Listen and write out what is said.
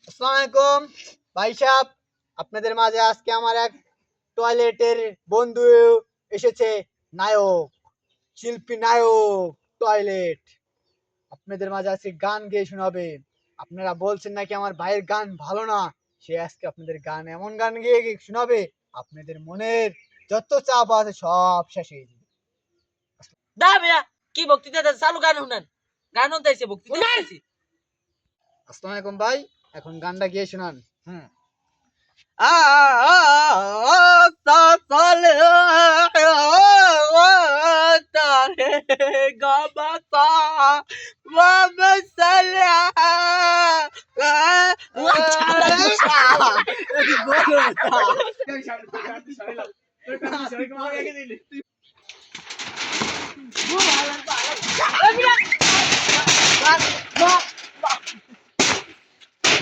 আসসালামু আলাইকুম ভাই সাহেব, আপনাদের মাঝে আজকে আমার এক টয়লেটের বন্ধু এসেছে। নায়ক, শিল্পী নায়ক টয়লেট আপনাদের মাঝে আজকে গান গেয়ে শোনাবে। আপনারা বলছেন নাকি আমার ভাইয়ের গান ভালো না, সে আজকে আপনাদের গান এমন গান গেয়ে গিয়ে শোনাবে আপনাদের মনের যত চাপ আছে সব শেষ হয়ে যাবে। দা মিয়া কি বক্তৃতা দেন চালু গান শুনেন গান শুনতেছে বক্তৃতা শুনতেছি আসসালামু আলাইকুম ভাই, এখন গানটা গিয়ে শোনান।